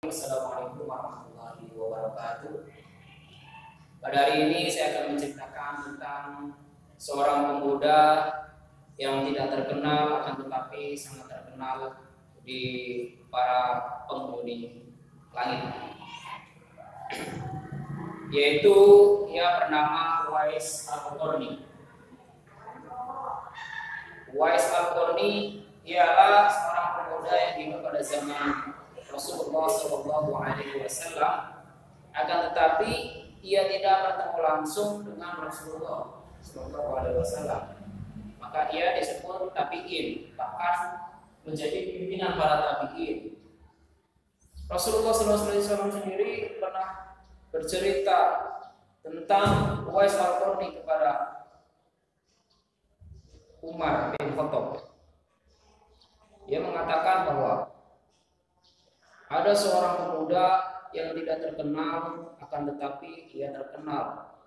Assalamualaikum warahmatullahi wabarakatuh. Pada hari ini saya akan menceritakan tentang seorang pemuda yang tidak terkenal akan tetapi sangat terkenal di para penghuni langit, yaitu ia bernama Uwais Al-Qarni. Uwais Al-Qarni ialah seorang pemuda yang hidup pada zaman Rasulullah SAW, akan tetapi ia tidak bertemu langsung dengan Rasulullah SAW. Maka ia disebut tabi'in, bahkan menjadi pimpinan para tabi'in. Rasulullah SAW sendiri pernah bercerita tentang Uwais Al-Qarni kepada Umar bin Khattab. Ia mengatakan bahwa ada seorang pemuda yang tidak terkenal, akan tetapi ia terkenal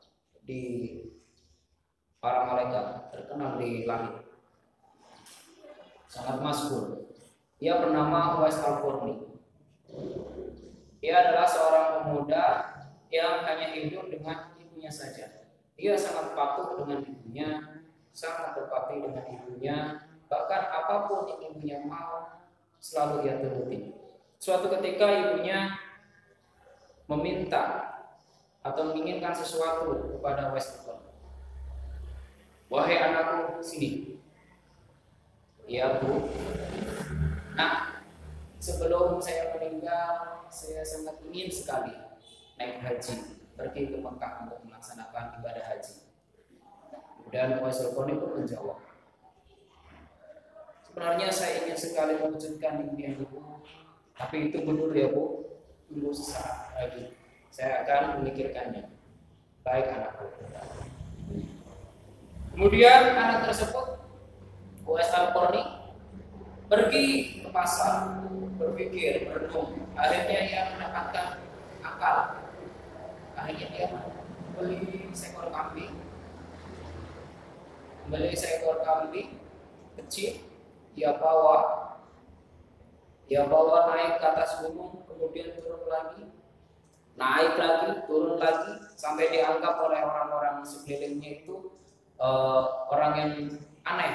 di para malaikat, terkenal di langit, sangat masyhur. Ia bernama Uwais Al-Qarni. Ia adalah seorang pemuda yang hanya hidup dengan ibunya saja. Ia sangat patuh dengan ibunya, sangat berbakti dengan ibunya, bahkan apapun yang ibunya mau selalu ia turuti. Suatu ketika ibunya meminta atau menginginkan sesuatu kepada Uwais Al-Qarni. "Wahai anakku, sini." "Ya, Bu." "Nah, sebelum saya meninggal, saya sangat ingin sekali naik haji, pergi ke Mekah untuk melaksanakan ibadah haji." Dan Uwais Al-Qarni pun menjawab, "Sebenarnya saya ingin sekali mewujudkan impian ibu, tapi itu mundur ya, Bu. Tunggu sesaat lagi, saya akan memikirkannya." "Baik, anakku." Kemudian anak tersebut, Uwais Al-Qarni, pergi ke pasar, berpikir, berenung. Akhirnya ia mendapatkan akal. Akhirnya dia beli seekor kambing kecil. Dia bawa naik ke atas gunung, kemudian turun lagi, naik lagi, turun lagi, sampai dianggap oleh orang-orang sekelilingnya itu orang yang aneh,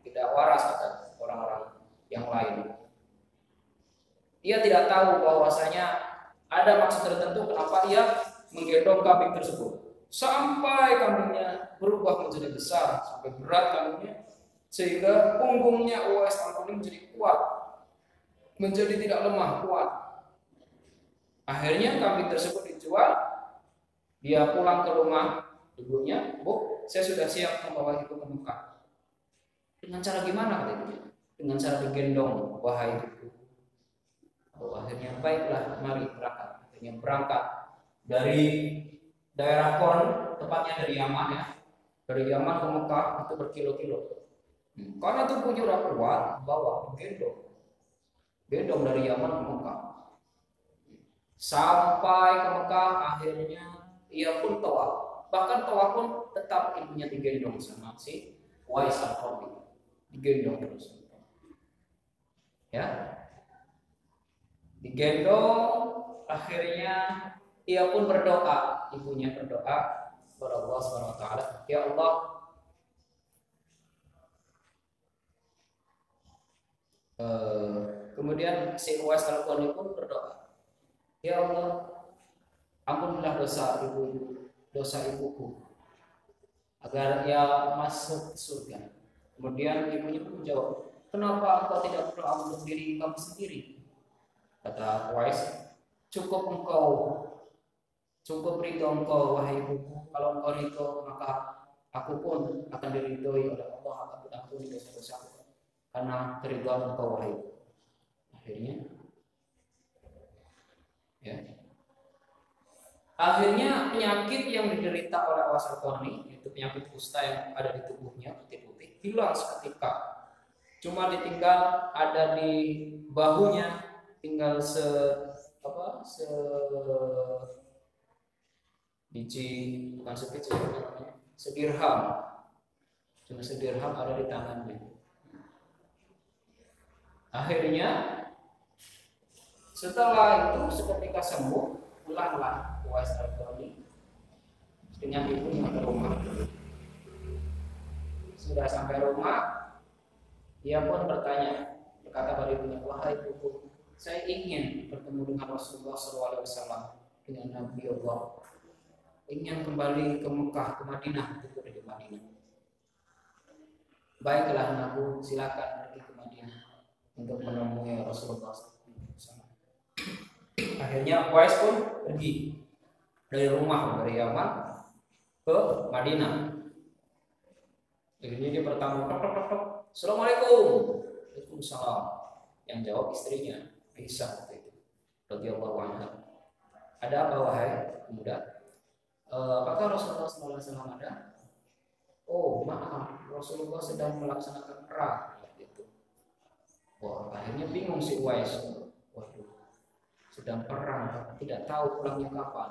tidak waras kata orang-orang yang lain. Ia tidak tahu bahwasanya ada maksud tertentu kenapa ia menggendong kambing tersebut, sampai kambingnya berubah menjadi besar, sampai berat kambingnya, sehingga punggungnya Uwais Al-Qarni menjadi kuat, menjadi tidak lemah, kuat. Akhirnya kambing tersebut dijual. Dia pulang ke rumah ibunya. "Bu, saya sudah siap membawa ibu ke Mekah." "Dengan cara gimana?" kata ibunya. "Dengan cara digendong, wahai ibu." Oh, akhirnya baiklah, mari berangkat. Akhirnya berangkat dari daerah Qom, tepatnya dari Yaman ya. Dari Yaman ke Mekah itu berkilo-kilo. Karena tubuhnya udah kuat, bawa gendong dari Yaman ke Mekah. Sampai ke Mekah, akhirnya ia pun tawaf. Bahkan tawaf pun tetap ibunya digendong sama si Uwais Al-Qarni, digendong terus. Ya, digendong. Akhirnya ia pun berdoa, ibunya berdoa kepada Allah Subhanahu wa taala, "Ya Allah, kemudian si Uwais Al-Qarni pun berdoa, "Ya Allah, ampunilah dosa ibuku, agar ia masuk surga." Kemudian ibunya pun menjawab, "Kenapa engkau tidak berdoa untuk diri kamu sendiri?" Kata Uwais, cukup ridho engkau, wahai ibuku. Kalau engkau ridho, maka aku pun akan diridhoi oleh Allah, akan diampuni dosa-dosaku karena keridhaan engkau, wahai ibu." Akhirnya penyakit yang diderita oleh Uwais Al-Qarni, yaitu penyakit kusta yang ada di tubuhnya, putih-putih, hilang seketika. Cuma ditinggal ada di bahunya, tinggal biji, bukan sebiji, sedirham. Cuma sedirham ada di tangannya. Akhirnya Setelah itu seketika sembuh, pulanglah Uwais Al-Qarni dengan ibunya ke rumah. Sudah sampai rumah, dia pun berkata pada ibunya, wahai ibuku, saya ingin bertemu dengan Rasulullah SAW, dengan Nabi Allah, ingin kembali ke Mekah, ke Madinah, itu dari Madinah. Baiklah anakku, silakan pergi ke Madinah untuk menemui Rasulullah SAW. Akhirnya Uwais pun pergi dari rumah, dari Yaman ke Madinah. Akhirnya dia pertama tok tok tok tok. Assalamualaikum. Waalaikumsalam. Yang jawab istrinya, Aisyah waktu itu. Radhiyallahu anha. Ada apa wahai pemuda? Apakah Rasulullah SAW ada? Oh maaf, Rasulullah sedang melaksanakan perang. Gitu. Wah, akhirnya bingung si Uwais. Waduh, sedang perang, tidak tahu pulangnya kapan.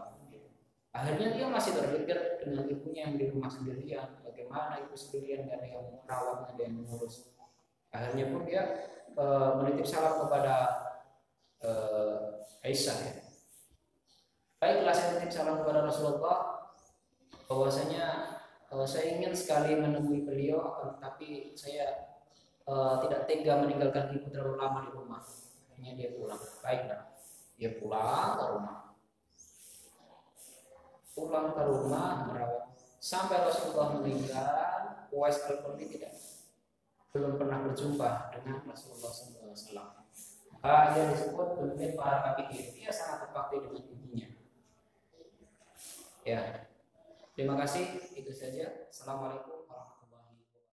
Akhirnya dia masih terpikir dengan ibunya yang di rumah sendirian, bagaimana ibu sendirian, gak ada yang merawat, gak ada yang mengurus. Akhirnya pun dia menitip salam kepada Aisyah. Ya. Baiklah, saya titip salam kepada Rasulullah bahwasanya saya ingin sekali menemui beliau, akan tetapi saya tidak tega meninggalkan ibu terlalu lama di rumah. Akhirnya dia pulang. Baiklah, dia pulang ke rumah. Pulang ke rumah merawat sampai Rasulullah meninggal. Uwais Al-Qarni belum pernah berjumpa dengan Rasulullah SAW. Ia disebut pemimpin para fakih. Dia sangat berbakti dengan ibunya. Ya, terima kasih. Itu saja. Assalamualaikum.